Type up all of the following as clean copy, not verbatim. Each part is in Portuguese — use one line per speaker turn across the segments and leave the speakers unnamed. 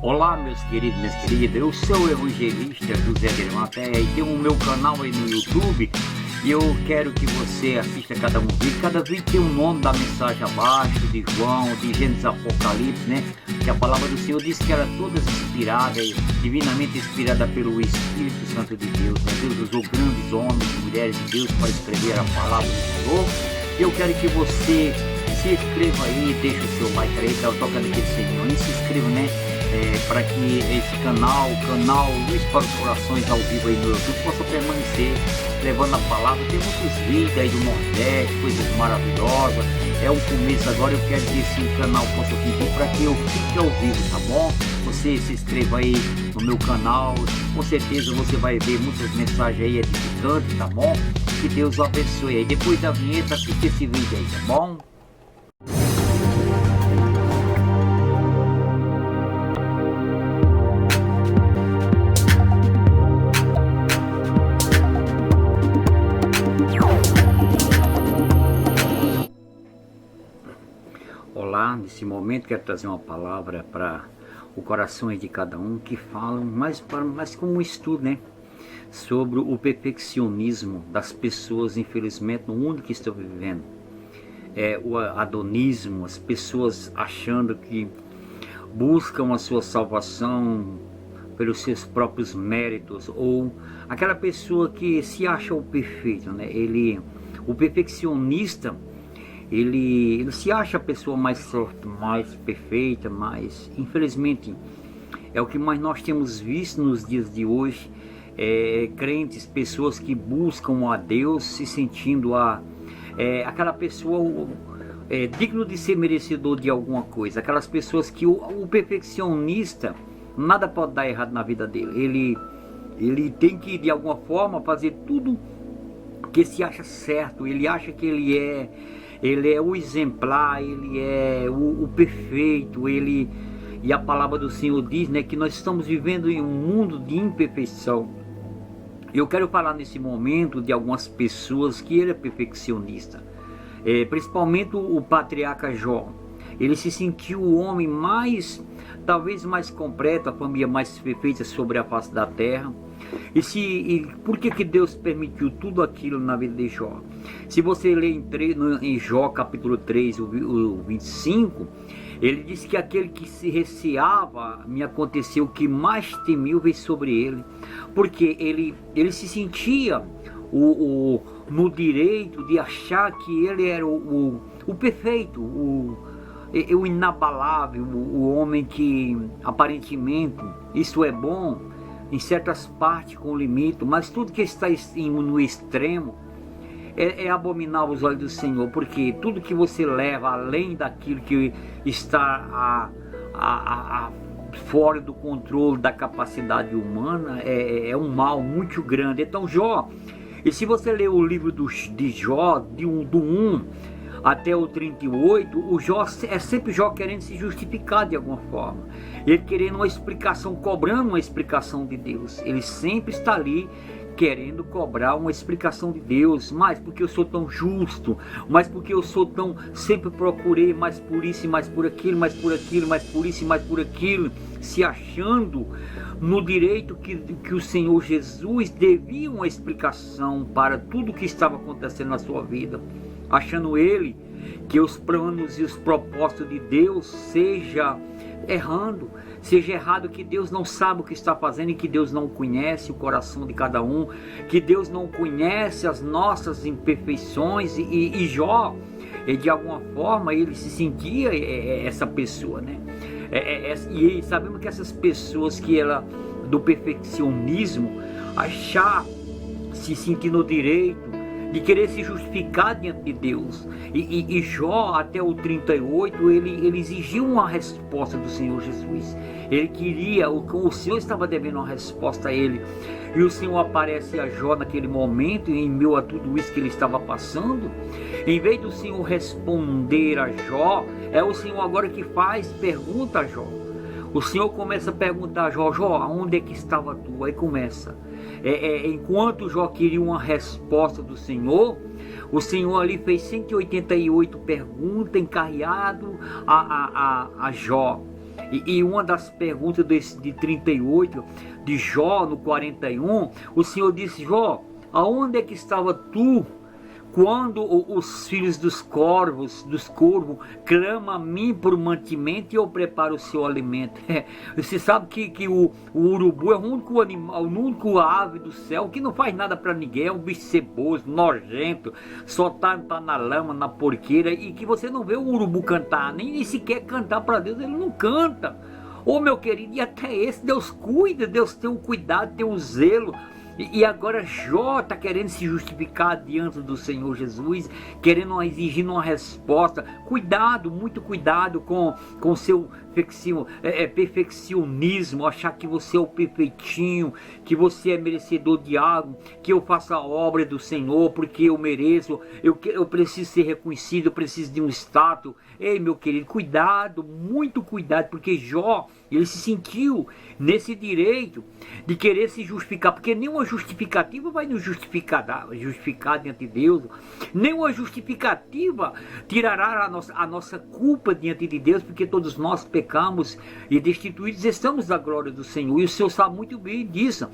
Olá, meus queridos, minhas queridas, eu sou o evangelista José de Matéia e tenho o meu canal aí no YouTube e eu quero que você assista cada vídeo. Cada vídeo tem um nome da mensagem abaixo, de João, de Gênesis, Apocalipse, né? Que a palavra do Senhor diz que era todas inspiradas, divinamente inspirada pelo Espírito Santo de Deus, né? Deus usou grandes homens e mulheres de Deus para escrever a palavra do Senhor. E eu quero que você se inscreva aí, deixa o seu like aí, tá tocando aquele sininho e se inscreva, né? Para que esse canal, o canal Luz para os Corações ao vivo aí no YouTube possa permanecer levando a palavra. Tem muitos vídeos aí do Nordeste, coisas maravilhosas. É um começo agora, eu quero que esse canal possa ficar para que eu fique ao vivo, tá bom? Você se inscreva aí no meu canal, com certeza você vai ver muitas mensagens aí edificantes, tá bom? Que Deus o abençoe aí. Depois da vinheta, assiste esse vídeo aí, tá bom? Olá, nesse momento quero trazer uma palavra para o coração de cada um que falam mais como um estudo, né? Sobre o perfeccionismo das pessoas, infelizmente, no mundo que estão vivendo. O adonismo, as pessoas achando que buscam a sua salvação pelos seus próprios méritos, ou aquela pessoa que se acha o perfeito, né? O perfeccionista, ele se acha a pessoa mais certa, mais perfeita, mas infelizmente é o que mais nós temos visto nos dias de hoje. Crentes, pessoas que buscam a Deus se sentindo aquela pessoa digno de ser merecedor de alguma coisa. Aquelas pessoas que o perfeccionista, nada pode dar errado na vida dele. Ele tem que de alguma forma fazer tudo que se acha certo. Ele acha que ele é o exemplar, ele é o perfeito, e a palavra do Senhor diz, né, que nós estamos vivendo em um mundo de imperfeição. Eu quero falar nesse momento de algumas pessoas que ele é perfeccionista, principalmente o patriarca Jó. Ele se sentiu o homem talvez mais completo, a família mais perfeita sobre a face da terra. Por que Deus permitiu tudo aquilo na vida de Jó? Se você ler em Jó capítulo 3, o 25, ele diz que aquele que se receava, me aconteceu, o que mais temeu veio sobre ele, porque ele se sentia no direito de achar que ele era o perfeito, o inabalável, o homem que aparentemente isso é bom em certas partes com limite, mas tudo que está no extremo é abominável aos olhos do Senhor, porque tudo que você leva além daquilo que está fora do controle da capacidade humana é um mal muito grande. Então Jó, e se você ler o livro de Jó, do 1 até o 38, o Jó é sempre Jó querendo se justificar de alguma forma, ele querendo uma explicação, cobrando uma explicação de Deus. Ele sempre está ali querendo cobrar uma explicação de Deus, mas porque eu sou tão justo, mas porque eu sou tão, sempre procurei mais por isso e mais por aquilo, mais por aquilo, mais por isso e mais por aquilo, se achando no direito que o Senhor Jesus devia uma explicação para tudo que estava acontecendo na sua vida, achando ele que os planos e os propósitos de Deus seja errado, que Deus não sabe o que está fazendo e que Deus não conhece o coração de cada um, que Deus não conhece as nossas imperfeições. E Jó, de alguma forma, ele se sentia essa pessoa, né? E sabemos que essas pessoas do perfeccionismo, se sentir no direito de querer se justificar diante de Deus. E Jó, até o 38, ele exigiu uma resposta do Senhor Jesus. Ele queria, o Senhor estava devendo uma resposta a ele. E o Senhor aparece a Jó naquele momento, em meio a tudo isso que ele estava passando. Em vez do Senhor responder a Jó, é o Senhor agora que pergunta a Jó. O Senhor começa a perguntar a Jó: Jó, aonde é que estava tu? Aí começa. Enquanto Jó queria uma resposta do Senhor, o Senhor ali fez 188 perguntas encarreado a Jó. E uma das perguntas de 38, de Jó, no 41, o Senhor disse: Jó, aonde é que estava tu quando os filhos dos corvos clamam a mim por mantimento e eu preparo o seu alimento? Você sabe que o urubu é o único animal, o único ave do céu que não faz nada para ninguém, é um bicho ceboso, nojento, só tá na lama, na porqueira, e que você não vê o urubu cantar, nem sequer cantar para Deus, ele não canta. Ô meu querido, e até esse Deus cuida, Deus tem um cuidado, tem um zelo. E agora Jó está querendo se justificar diante do Senhor Jesus, exigindo uma resposta. Cuidado, muito cuidado com o seu perfeccionismo, achar que você é o perfeitinho, que você é merecedor de algo, que eu faço a obra do Senhor porque eu mereço, eu preciso ser reconhecido, eu preciso de um status. Ei, meu querido, cuidado, muito cuidado, porque Jó, ele se sentiu nesse direito de querer se justificar, porque nenhuma justificativa vai nos justificar diante de Deus, nenhuma justificativa tirará a nossa culpa diante de Deus, porque todos nós pecamos e destituídos estamos da glória do Senhor, e o Senhor sabe muito bem disso,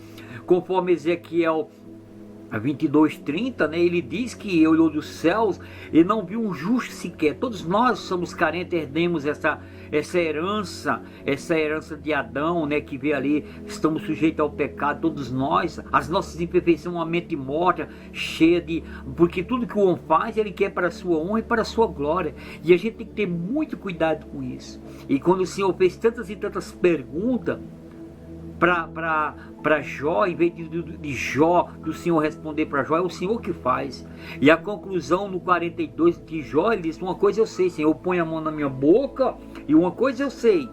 conforme Ezequiel 22:30, né, ele diz que olhou dos céus e não viu um justo sequer. Todos nós somos carentes, herdemos essa herança de Adão, né, que vê ali, estamos sujeitos ao pecado, todos nós, as nossas imperfeições, uma mente morta, cheia de, porque tudo que o homem faz, ele quer para a sua honra e para a sua glória, e a gente tem que ter muito cuidado com isso. E quando o Senhor fez tantas e tantas perguntas para Jó, em vez de Jó, do Senhor responder para Jó, é o Senhor que faz. E a conclusão no 42 de Jó, ele diz: uma coisa eu sei, Senhor, eu ponho a mão na minha boca, e uma coisa eu sei,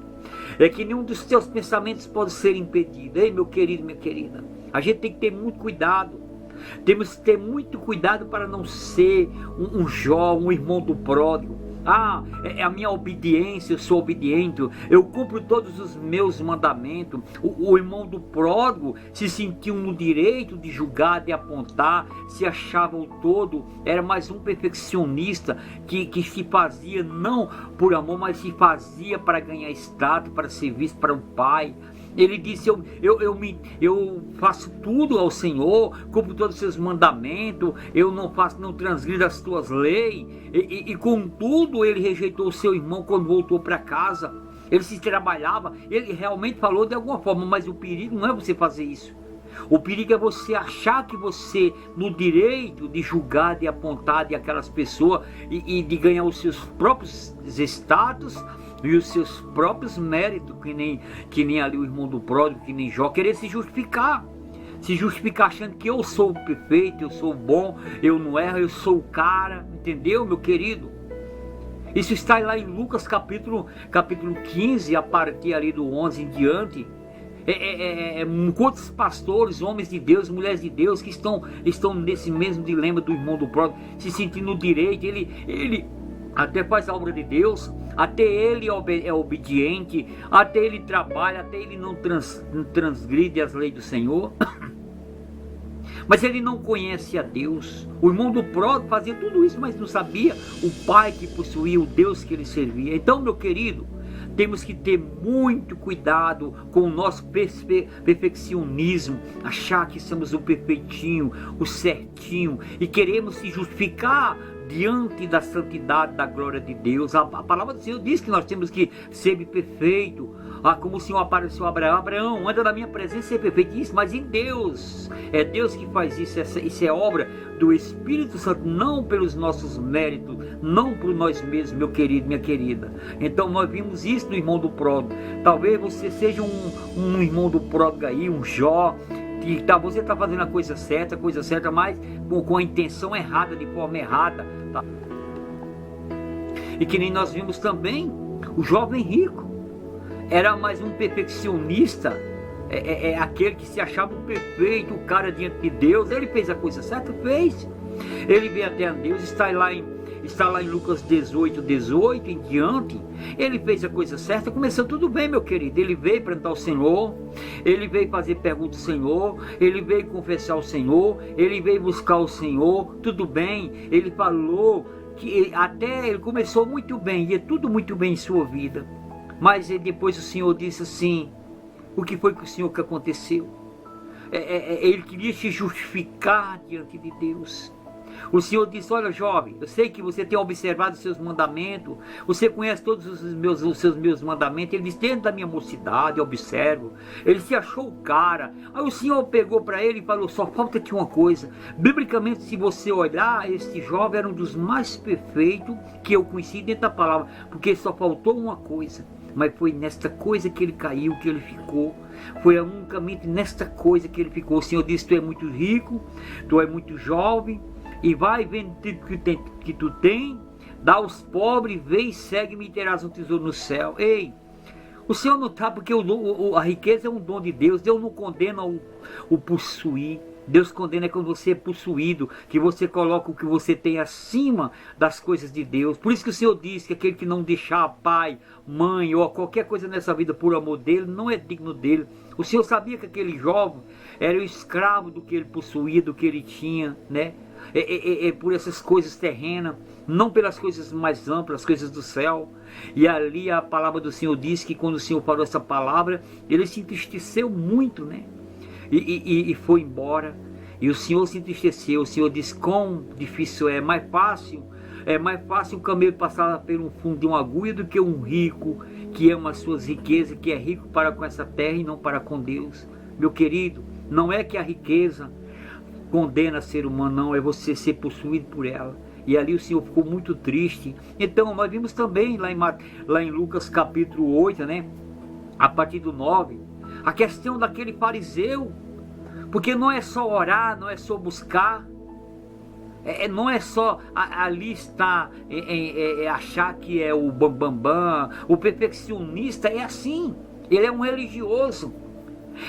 é que nenhum dos teus pensamentos pode ser impedido. Ei, meu querido, minha querida, a gente tem que ter muito cuidado. Temos que ter muito cuidado para não ser um Jó, um irmão do pródigo. É a minha obediência, eu sou obediente, eu cumpro todos os meus mandamentos. O irmão do pródigo se sentiu no direito de julgar, de apontar, se achava o todo, era mais um perfeccionista que se fazia não por amor, mas se fazia para ganhar status, para ser visto para o pai. Ele disse: eu faço tudo ao Senhor, cumpro todos os seus mandamentos, eu não transgrido as tuas leis, e contudo ele rejeitou o seu irmão quando voltou para casa. Ele se trabalhava, ele realmente falou de alguma forma, mas o perigo não é você fazer isso. O perigo é você achar que você, no direito de julgar, de apontar de aquelas pessoas e de ganhar os seus próprios status e os seus próprios méritos, que nem ali o irmão do pródigo, que nem Jó, querer se justificar achando que eu sou o perfeito, eu sou o bom, eu não erro, eu sou o cara, entendeu, meu querido? Isso está lá em Lucas capítulo 15, a partir ali do 11 em diante. Quantos pastores, homens de Deus, mulheres de Deus que estão nesse mesmo dilema do irmão do pródigo, se sentindo no direito, ele até faz a obra de Deus, até ele é obediente, até ele trabalha, até ele não transgride as leis do Senhor, mas ele não conhece a Deus. O irmão do pródigo fazia tudo isso, mas não sabia o Pai que possuía, o Deus que ele servia. Então, meu querido, temos que ter muito cuidado com o nosso perfeccionismo, achar que somos o perfeitinho, o certinho, e queremos se justificar diante da santidade, da glória de Deus. A palavra do Senhor diz que nós temos que ser perfeito, como o Senhor apareceu a Abraão: Abraão, anda na minha presença e ser perfeito. Isso, mas em Deus, é Deus que faz isso. Isso é obra do Espírito Santo, não pelos nossos méritos, não por nós mesmos, meu querido, minha querida. Então nós vimos isso no irmão do pródigo. Talvez você seja um irmão do pródigo aí, um Jó, que você está fazendo a coisa certa, mas com a intenção errada, de forma errada, tá? E que nem nós vimos também o jovem rico, era mais um perfeccionista, aquele que se achava perfeito, o cara diante de Deus. Ele fez a coisa certa, fez, ele veio até a Deus, está lá em Lucas 18 em diante. Ele fez a coisa certa, começou tudo bem, meu querido. Ele veio perguntar ao Senhor, ele veio fazer perguntas ao Senhor, ele veio confessar ao Senhor, ele veio buscar o Senhor, tudo bem. Ele falou que até ele começou muito bem, e é tudo muito bem em sua vida. Mas depois o Senhor disse assim, o que foi que o Senhor que aconteceu? Ele queria se justificar diante de Deus. O Senhor disse, olha jovem, eu sei que você tem observado os seus mandamentos, você conhece todos os meus mandamentos. Ele disse, dentro da minha mocidade, eu observo. Ele se achou o cara. Aí o Senhor pegou para ele e falou, só falta aqui uma coisa. Biblicamente, se você olhar, este jovem era um dos mais perfeitos que eu conheci dentro da palavra, porque só faltou uma coisa. Mas foi nesta coisa que ele caiu, que ele ficou. Foi unicamente nesta coisa que ele ficou. O Senhor disse, tu é muito rico, tu é muito jovem, e vai vendo tudo que tu tem, dá aos pobres, vem e segue-me e terás um tesouro no céu. Ei, o Senhor não está, porque a riqueza é um dom de Deus. Deus não condena o possuir. Deus condena quando você é possuído, que você coloca o que você tem acima das coisas de Deus. Por isso que o Senhor diz que aquele que não deixar pai, mãe ou qualquer coisa nessa vida por amor dele, não é digno dele. O Senhor sabia que aquele jovem era o escravo do que ele possuía, do que ele tinha, né? Por essas coisas terrenas, não pelas coisas mais amplas, as coisas do céu. E ali a palavra do Senhor diz que quando o Senhor falou essa palavra, ele se entristeceu muito, né? E foi embora. E o Senhor se entristeceu. O Senhor disse, quão difícil é mais fácil um camelo passar pelo fundo de uma agulha do que um rico que ama as suas riquezas, que é rico para com essa terra e não para com Deus. Meu querido, não é que a riqueza condena ser humano, não, é você ser possuído por ela. E ali o Senhor ficou muito triste. Então nós vimos também lá em Lucas capítulo 8, né, a partir do 9, a questão daquele fariseu. Porque não é só orar, não é só buscar, não é só ali estar achar que é o bambambam. O perfeccionista é assim, ele é um religioso.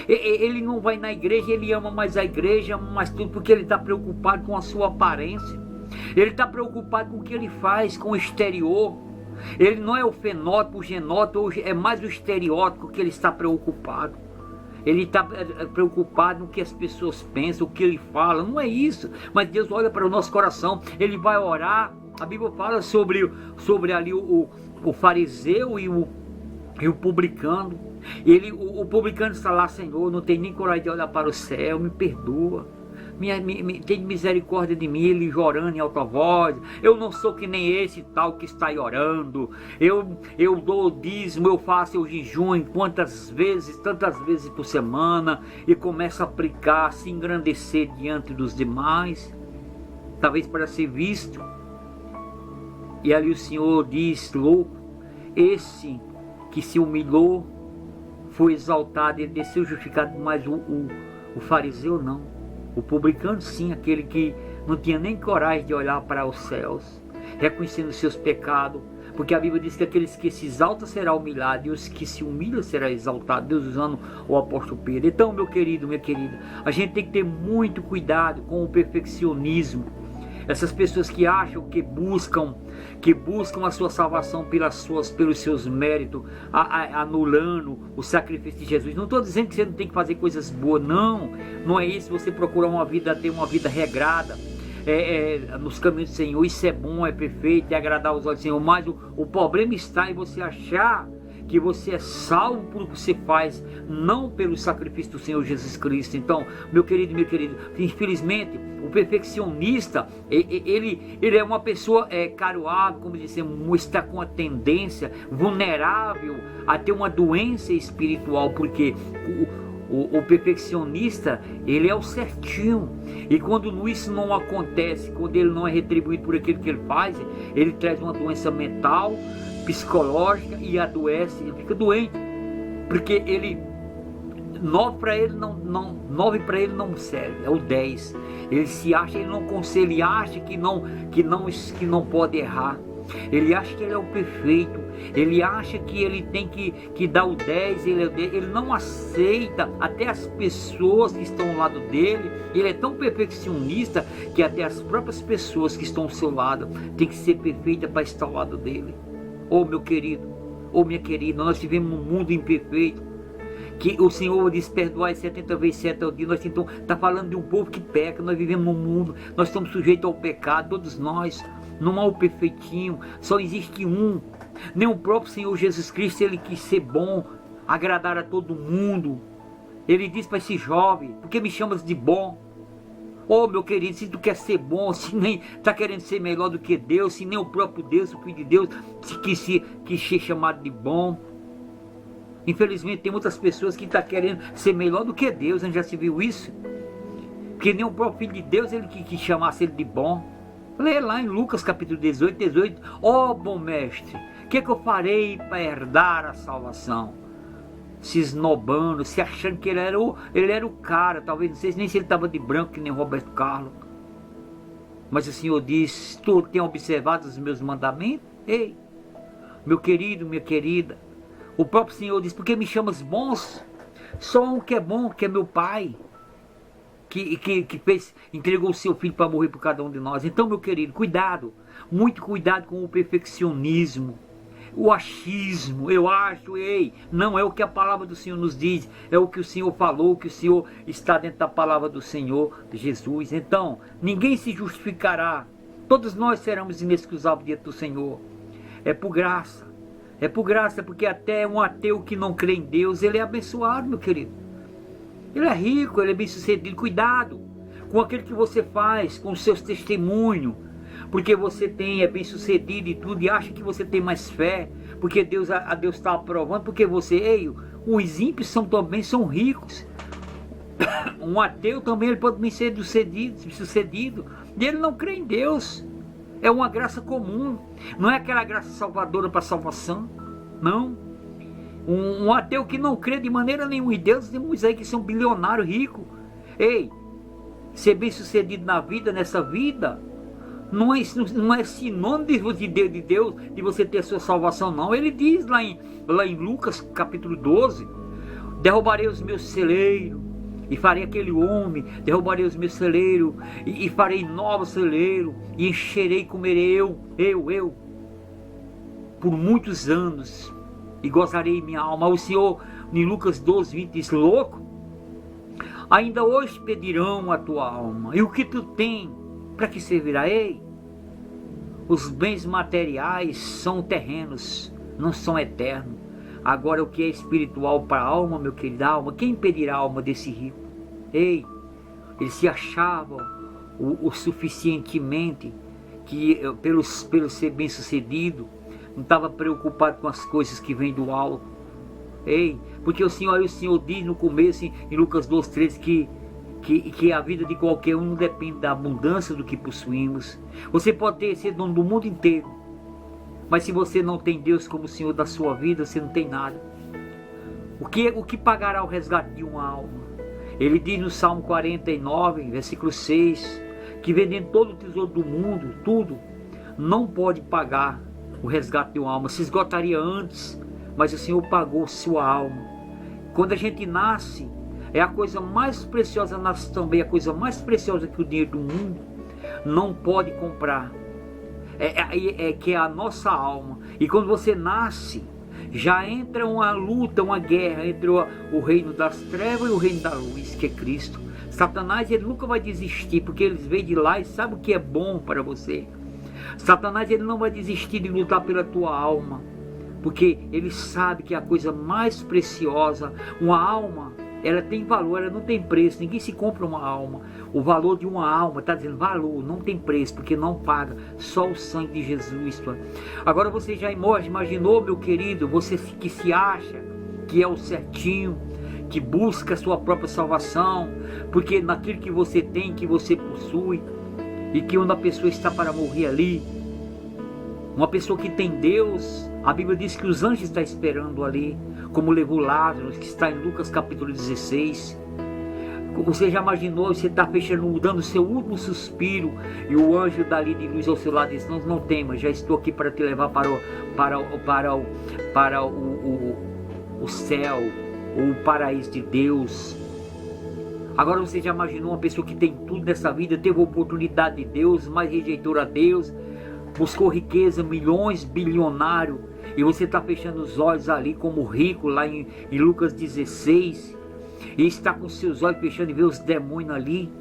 Ele não vai na igreja, ele ama mais a igreja, mas tudo porque ele está preocupado com a sua aparência. Ele está preocupado com o que ele faz, com o exterior. Ele não é o fenótipo, o genótipo, é mais o estereótipo que ele está preocupado. Ele está preocupado no que as pessoas pensam, o que ele fala. Não é isso, mas Deus olha para o nosso coração. Ele vai orar. A Bíblia fala sobre ali o fariseu e o publicano. O publicano está lá, Senhor, não tem nem coragem de olhar para o céu, me perdoa, tem misericórdia de mim. Ele orando em alta voz, eu não sou que nem esse tal que está aí orando, eu dou o dízimo, eu faço o jejum tantas vezes por semana, e começa a aplicar, se engrandecer diante dos demais, talvez para ser visto. E ali o Senhor diz, louco, esse que se humilhou foi exaltado, ele desceu justificado, mas o fariseu não. O publicano sim, aquele que não tinha nem coragem de olhar para os céus, reconhecendo os seus pecados, porque a Bíblia diz que aqueles que se exaltam será humilhado, e os que se humilham será exaltado. Deus usando o apóstolo Pedro. Então, meu querido, minha querida, a gente tem que ter muito cuidado com o perfeccionismo. Essas pessoas que acham, que buscam a sua salvação pelos seus méritos, anulando o sacrifício de Jesus. Não estou dizendo que você não tem que fazer coisas boas, não é isso. Você procurar ter uma vida regrada, nos caminhos do Senhor, isso é bom, é perfeito, é agradar os olhos do Senhor. Mas o problema está em você achar que você é salvo por o que você faz, não pelo sacrifício do Senhor Jesus Cristo. Então, meu querido, infelizmente, o perfeccionista, ele é uma pessoa caroável, como dissemos, está com a tendência vulnerável a ter uma doença espiritual, porque o perfeccionista, ele é o certinho, e quando isso não acontece, quando ele não é retribuído por aquilo que ele faz, ele traz uma doença mental, psicológica, e adoece, ele fica doente, porque 9 para ele não serve, é o 10. Ele se acha, ele não consegue, ele acha que não pode errar. Ele acha que ele é o perfeito, ele acha que ele tem que dar o 10, ele não aceita até as pessoas que estão ao lado dele. Ele é tão perfeccionista que até as próprias pessoas que estão ao seu lado tem que ser perfeita para estar ao lado dele. Meu querido, minha querida, nós vivemos num mundo imperfeito, que o Senhor diz, perdoai 70 vezes 7 ao dia. Nós então está falando de um povo que peca. Nós vivemos num mundo, nós estamos sujeitos ao pecado, todos nós. Não há o perfeitinho, só existe um Nem o próprio Senhor Jesus Cristo, ele quis ser bom, agradar a todo mundo. Ele disse para esse jovem: por que me chamas de bom? Oh, meu querido, se tu quer ser bom, se nem está querendo ser melhor do que Deus, se nem o próprio Deus, o Filho de Deus, quis ser chamado de bom. Infelizmente tem muitas pessoas que estão querendo ser melhor do que Deus, a gente já se viu isso. Porque nem o próprio Filho de Deus, ele quis chamasse ele de bom. Lê lá em Lucas capítulo 18. Ó bom mestre, o que eu farei para herdar a salvação? Se esnobando, se achando que ele era o cara. Talvez, não sei nem se ele estava de branco que nem Roberto Carlos. Mas o Senhor diz: tu tem observado os meus mandamentos? Ei, meu querido, minha querida, o próprio Senhor diz: por que me chamas bons? Só um que é bom, que é meu Pai, que entregou o seu Filho para morrer por cada um de nós. Então, meu querido, cuidado, muito cuidado com o perfeccionismo, o achismo. Eu acho, ei, não é o que a palavra do Senhor nos diz, é o que o Senhor falou, o que o Senhor está dentro da palavra do Senhor Jesus. Então, ninguém se justificará, todos nós seremos inexcusáveis diante do Senhor. É por graça, porque até um ateu que não crê em Deus, ele é abençoado, meu querido. Ele é rico, ele é bem sucedido. Cuidado com aquilo que você faz, com os seus testemunhos, porque você é bem sucedido e tudo, e acha que você tem mais fé, porque Deus está aprovando, porque os ímpios também são ricos. Um ateu também, ele pode bem ser sucedido, e ele não crê em Deus. É uma graça comum, não é aquela graça salvadora para salvação, não. Um ateu que não crê de maneira nenhuma em Deus, temos aí que são bilionários ricos. Ei, ser bem sucedido na vida, nessa vida, não é sinônimo de Deus, de você ter a sua salvação, não. Ele diz lá em Lucas capítulo 12: derrubarei os meus celeiros e farei aquele homem, derrubarei os meus celeiros e farei novos celeiros, e encherei e comerei eu por muitos anos, e gozarei minha alma. O Senhor em Lucas 12:20 diz: louco, ainda hoje pedirão a tua alma, e o que tu tem, para que servirá? Ei, os bens materiais são terrenos, não são eternos. Agora, o que é espiritual para a alma, meu querido, alma, quem impedirá a alma desse rico? Ei, ele se achava o suficientemente, que pelo ser bem sucedido, não estava preocupado com as coisas que vêm do alto. Ei, porque o Senhor diz no começo, em Lucas 12:13, que a vida de qualquer um não depende da abundância do que possuímos. Você pode ser dono do mundo inteiro, mas se você não tem Deus como Senhor da sua vida, você não tem nada. O que pagará o resgate de uma alma? Ele diz no Salmo 49, versículo 6, que vendendo todo o tesouro do mundo, tudo, não pode pagar o resgate de uma alma. Se esgotaria antes, mas o Senhor pagou sua alma. Quando a gente nasce, é a coisa mais preciosa, nasce também a coisa mais preciosa que o dinheiro do mundo não pode comprar. Que é a nossa alma. E quando você nasce, já entra uma luta, uma guerra entre o reino das trevas e o reino da luz, que é Cristo. Satanás, ele nunca vai desistir, porque ele veio de lá e sabe o que é bom para você. Satanás, ele não vai desistir de lutar pela tua alma, porque ele sabe que é a coisa mais preciosa. Uma alma, ela tem valor, ela não tem preço. Ninguém se compra uma alma. O valor de uma alma, está dizendo valor, não tem preço, porque não paga, só o sangue de Jesus. Agora você já imaginou, meu querido, você que se acha que é o certinho, que busca a sua própria salvação, porque naquilo que você tem, que você possui, e que uma pessoa está para morrer ali, uma pessoa que tem Deus, a Bíblia diz que os anjos estão esperando ali, como levou Lázaro, que está em Lucas capítulo 16. Você já imaginou, você está fechando, dando o seu último suspiro, e o anjo dali de luz ao seu lado diz: não temas, já estou aqui para te levar para o céu, ou o paraíso de Deus. Agora você já imaginou uma pessoa que tem tudo nessa vida, teve a oportunidade de Deus, mas rejeitou a Deus, buscou riqueza, milhões, bilionário, e você está fechando os olhos ali como rico, lá em Lucas 16, e está com seus olhos fechando e vê os demônios ali,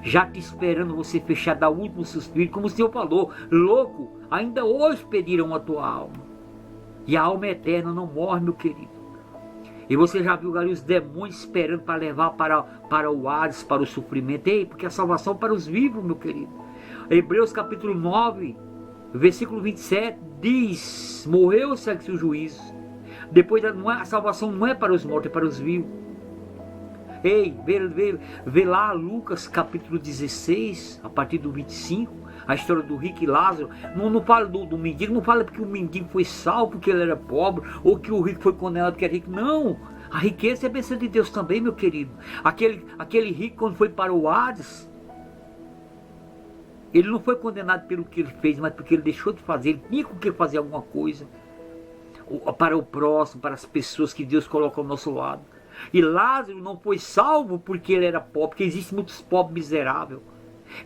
já te esperando você fechar, dar o último suspiro, como o Senhor falou: louco, ainda hoje pedirão a tua alma. E a alma eterna não morre, meu querido. E você já viu ali os demônios esperando para levar para o Hades, para o sofrimento. Ei, porque a salvação é para os vivos, meu querido. Hebreus capítulo 9, versículo 27 diz: morreu, segue-se o juízo. Depois a salvação não é para os mortos, é para os vivos. Ei, vê lá Lucas capítulo 16, a partir do 25, a história do rico e Lázaro. Não fala do mendigo, não fala porque o mendigo foi salvo porque ele era pobre, ou que o rico foi condenado porque era rico. Não, a riqueza é a bênção de Deus também, meu querido. Aquele rico, quando foi para o Hades, ele não foi condenado pelo que ele fez, mas porque ele deixou de fazer. Ele tinha com que fazer alguma coisa para o próximo, para as pessoas que Deus coloca ao nosso lado. E Lázaro não foi salvo porque ele era pobre, porque existem muitos pobres miseráveis.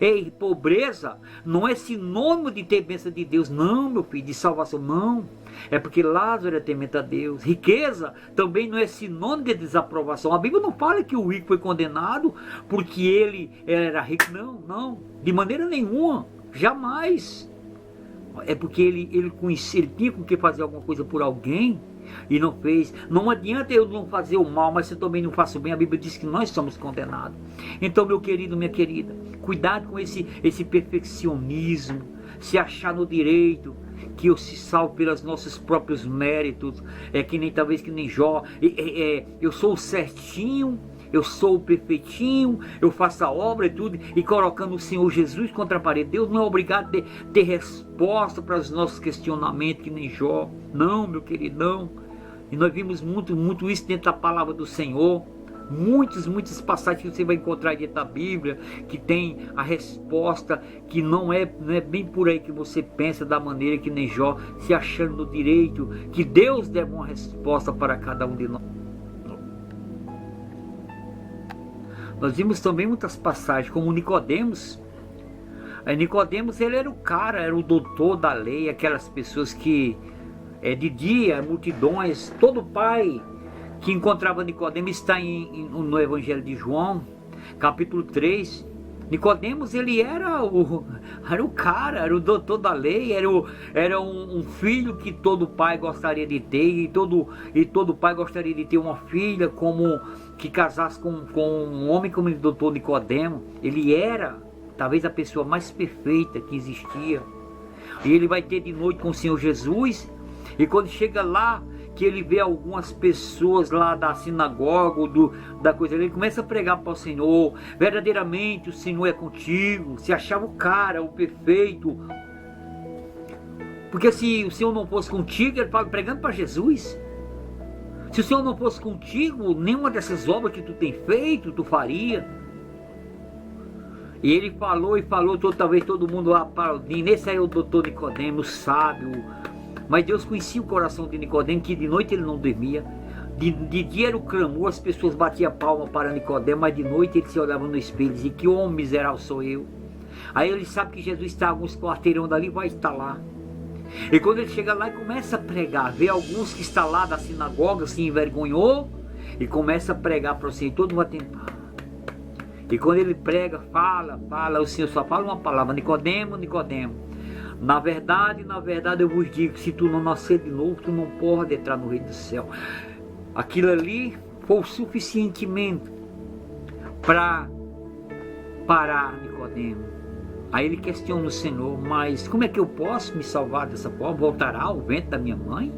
Ei, pobreza não é sinônimo de ter bênção de Deus, não, meu filho, de salvação, não. É porque Lázaro é temente a Deus. Riqueza também não é sinônimo de desaprovação. A Bíblia não fala que o rico foi condenado porque ele era rico, não, de maneira nenhuma, jamais. É porque ele tinha com que fazer alguma coisa por alguém e não fez. Não adianta eu não fazer o mal, mas se eu também não faço o bem. A Bíblia diz que nós somos condenados. Então, meu querido, minha querida, cuidado com esse perfeccionismo, se achar no direito que eu se salvo pelos nossos próprios méritos. É que nem talvez que nem Jó. Eu sou o certinho, eu sou o perfeitinho, eu faço a obra e tudo, e colocando o Senhor Jesus contra a parede. Deus não é obrigado a ter resposta para os nossos questionamentos, que nem Jó. Não, meu querido, não. E nós vimos muito isso dentro da palavra do Senhor. Muitas passagens que você vai encontrar dentro da Bíblia, que tem a resposta, que não é bem por aí que você pensa, da maneira que nem Jó, se achando no direito, que Deus deve uma resposta para cada um de nós. Nós vimos também muitas passagens, como Nicodemos. Nicodemos, ele era o cara, era o doutor da lei, aquelas pessoas que de dia, multidões. Todo pai que encontrava Nicodemos está no Evangelho de João, capítulo 3. Nicodemos, ele era o cara, era o doutor da lei, era um filho que todo pai gostaria de ter, e todo pai gostaria de ter uma filha como que casasse com um homem como o doutor Nicodemo. Ele era talvez a pessoa mais perfeita que existia. E ele vai ter de noite com o Senhor Jesus, e quando chega lá, que ele vê algumas pessoas lá da sinagoga, da coisa, ele começa a pregar para o Senhor: verdadeiramente o Senhor é contigo. Se achava o cara, o perfeito, porque se o Senhor não fosse contigo, ele estava pregando para Jesus. Se o Senhor não fosse contigo, nenhuma dessas obras que tu tem feito, tu faria. E ele falou, talvez todo mundo aplaudindo. Esse aí é o doutor Nicodemo, sábio. Mas Deus conhecia o coração de Nicodemo, que de noite ele não dormia. De dia era o clamor, as pessoas batiam palma para Nicodemo, mas de noite ele se olhava no espelho e dizia: que homem miserável sou eu. Aí ele sabe que Jesus está a alguns quarteirão dali, vai estar lá. E quando ele chega lá e começa a pregar, vê alguns que estão lá da sinagoga, se envergonhou, e começa a pregar para o Senhor, todo mundo atento. E quando ele prega, fala, o Senhor só fala uma palavra: Nicodemo, Nicodemo, na verdade eu vos digo, se tu não nascer de novo, tu não pode entrar no reino do céu. Aquilo ali foi o suficientemente para parar Nicodemo. Aí ele questiona o Senhor: mas como é que eu posso me salvar dessa forma? Voltará ao ventre da minha mãe?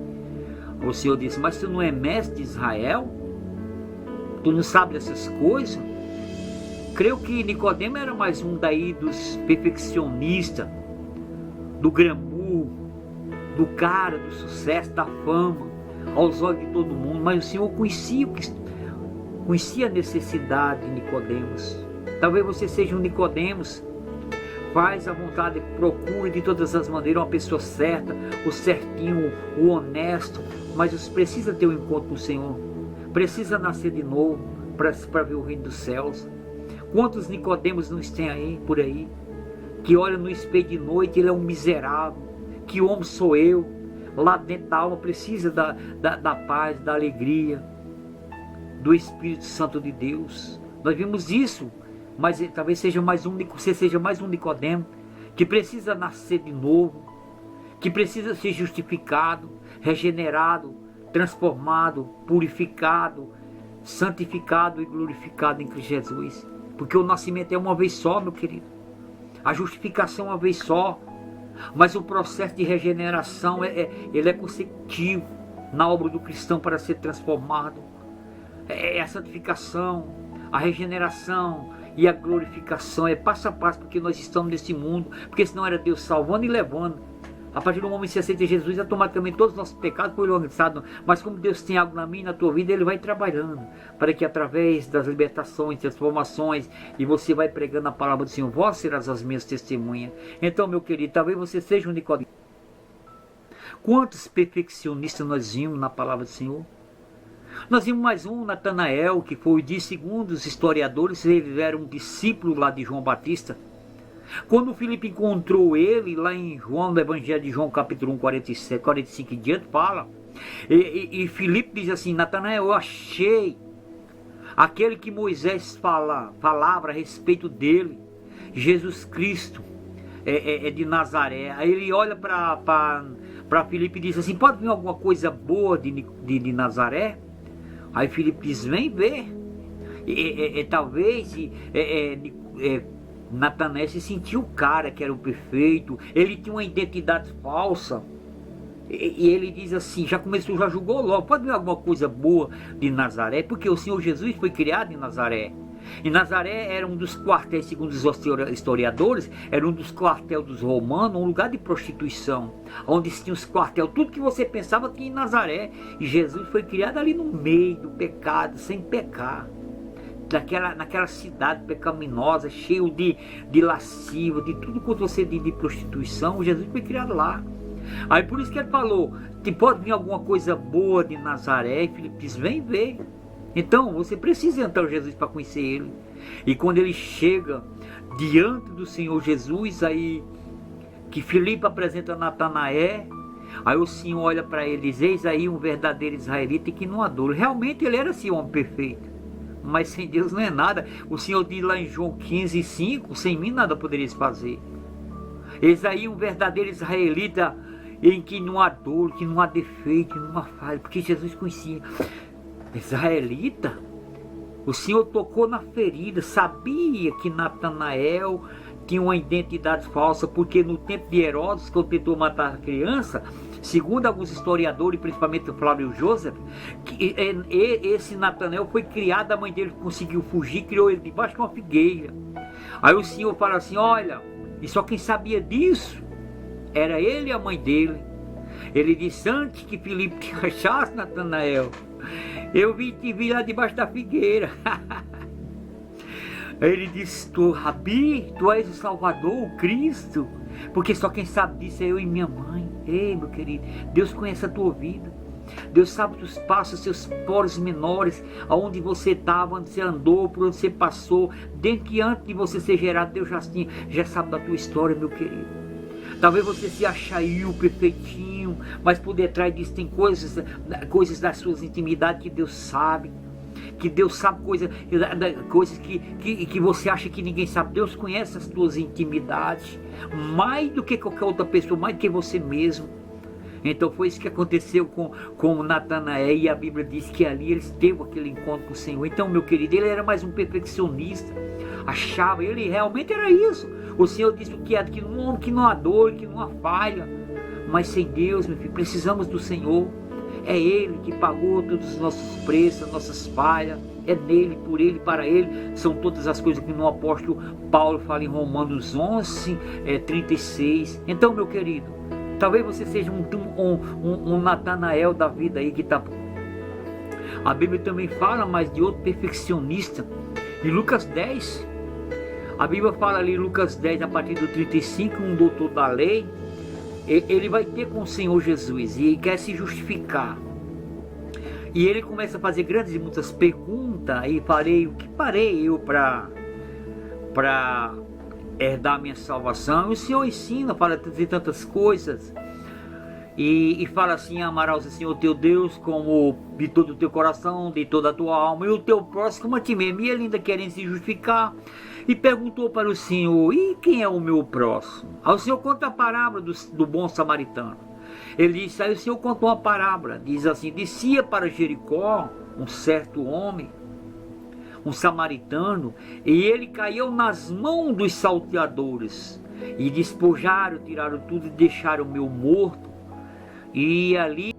O Senhor disse: mas tu não é mestre de Israel? Tu não sabe dessas coisas? Creio que Nicodemo era mais um daí dos perfeccionistas, do glamour, do cara, do sucesso, da fama, aos olhos de todo mundo. Mas o Senhor conhecia a necessidade de Nicodemos. Talvez você seja um Nicodemos. Faz a vontade, procure de todas as maneiras uma pessoa certa, o certinho, o honesto, mas você precisa ter um encontro com o Senhor, precisa nascer de novo para ver o reino dos céus. Quantos Nicodemos não tem aí, por aí, que olha no espelho de noite, ele é um miserável, que homem sou eu, lá dentro da alma precisa da paz, da alegria, do Espírito Santo de Deus. Nós vimos isso. Mas talvez você seja mais um Nicodemo, que precisa nascer de novo, que precisa ser justificado, regenerado, transformado, purificado, santificado e glorificado em Cristo Jesus. Porque o nascimento é uma vez só, meu querido. A justificação é uma vez só. Mas o processo de regeneração ele é consecutivo na obra do cristão para ser transformado. É a santificação, a regeneração e a glorificação. É passo a passo, porque nós estamos nesse mundo. Porque senão era Deus salvando e levando. A partir do momento que você aceita Jesus, automaticamente todos os nossos pecados foram lançados. Mas como Deus tem algo na minha e na tua vida, Ele vai trabalhando. Para que através das libertações, transformações, e você vai pregando a palavra do Senhor, vós serás as minhas testemunhas. Então, meu querido, talvez você seja um Nicodemo. Quantos perfeccionistas nós vimos na palavra do Senhor? Nós vimos mais um, Natanael, que foi, segundo os historiadores, ele era um discípulo lá de João Batista. Quando o Filipe encontrou ele, lá em João, no Evangelho de João, capítulo 1, 47, 45 e diante, fala. E Filipe diz assim: Natanael, eu achei aquele que Moisés falava a respeito dele, Jesus Cristo, de Nazaré. Aí ele olha para Filipe e diz assim: pode vir alguma coisa boa de Nazaré? Aí Filipe diz: vem ver. Talvez Natanael se sentiu o cara que era o perfeito, ele tinha uma identidade falsa, e ele diz assim, já julgou logo, pode ver alguma coisa boa de Nazaré, porque o Senhor Jesus foi criado em Nazaré, e Nazaré era um dos quartéis, segundo os historiadores, era um dos quartéis dos romanos, um lugar de prostituição, onde tinha os quartéis, tudo que você pensava tinha em Nazaré, e Jesus foi criado ali no meio do pecado, sem pecar. Naquela cidade pecaminosa, cheio de lasciva, de tudo quanto você diz de prostituição, Jesus foi criado lá. Aí por isso que ele falou, pode vir alguma coisa boa de Nazaré, e Filipe diz, vem ver. Então você precisa entrar Jesus para conhecer ele. E quando ele chega diante do Senhor Jesus, aí que Filipe apresenta Natanael, aí o Senhor olha para ele e diz, eis aí um verdadeiro israelita que não adora. Realmente ele era assim, um homem perfeito. Mas sem Deus não é nada. O Senhor diz lá em João 15, 5, sem mim nada poderias fazer. Eis aí um verdadeiro israelita em que não há dor, que não há defeito, não há falha. Porque Jesus conhecia. Israelita? O Senhor tocou na ferida, sabia que Natanael tinha uma identidade falsa, porque no tempo de Herodes, quando tentou matar a criança, segundo alguns historiadores, principalmente o Flávio Joseph, que esse Natanael foi criado, a mãe dele conseguiu fugir, criou ele debaixo de uma figueira. Aí o Senhor fala assim, olha, e só quem sabia disso era ele e a mãe dele. Ele disse, antes que Filipe te achasse, Natanael, eu te vi lá debaixo da figueira. Aí ele disse, Rabi, tu és o Salvador, o Cristo, porque só quem sabe disso é eu e minha mãe. Ei, meu querido, Deus conhece a tua vida, Deus sabe os passos, os seus poros menores, aonde você estava, onde você andou, por onde você passou, desde que antes de você ser gerado, Deus já sabe da tua história, meu querido. Talvez você se ache aí o perfeitinho, mas por detrás disso tem coisas das suas intimidades que Deus sabe. Que Deus sabe coisas que você acha que ninguém sabe. Deus conhece as tuas intimidades mais do que qualquer outra pessoa, mais do que você mesmo. Então foi isso que aconteceu com Natanael, e a Bíblia diz que ali eles teve aquele encontro com o Senhor. Então, meu querido, ele era mais um perfeccionista, achava, ele realmente era isso. O Senhor disse que é que um homem que não há dor, que não há falha, mas sem Deus, meu filho, precisamos do Senhor. É Ele que pagou todos os nossos preços, as nossas falhas. É nele, por Ele, para Ele. São todas as coisas que no apóstolo Paulo fala em Romanos 11, 36. Então, meu querido, talvez você seja um Natanael da vida aí que está... A Bíblia também fala mais de outro perfeccionista. Em Lucas 10, a Bíblia fala ali em Lucas 10, a partir do 35, um doutor da lei, ele vai ter com o Senhor Jesus e ele quer se justificar. E ele começa a fazer grandes e muitas perguntas. E o que farei eu para herdar minha salvação? E o Senhor ensina, fala de tantas coisas. E fala assim, amarás o Senhor teu Deus como de todo o teu coração, de toda a tua alma, e o teu próximo como a ti mesmo. E ele ainda querendo se justificar, e perguntou para o Senhor: e quem é o meu próximo? Aí o Senhor conta a parábola do bom samaritano. Ele disse, aí o Senhor contou uma parábola, diz assim: descia para Jericó um certo homem, um samaritano, e ele caiu nas mãos dos salteadores, e despojaram, tiraram tudo e deixaram o meu morto, e ali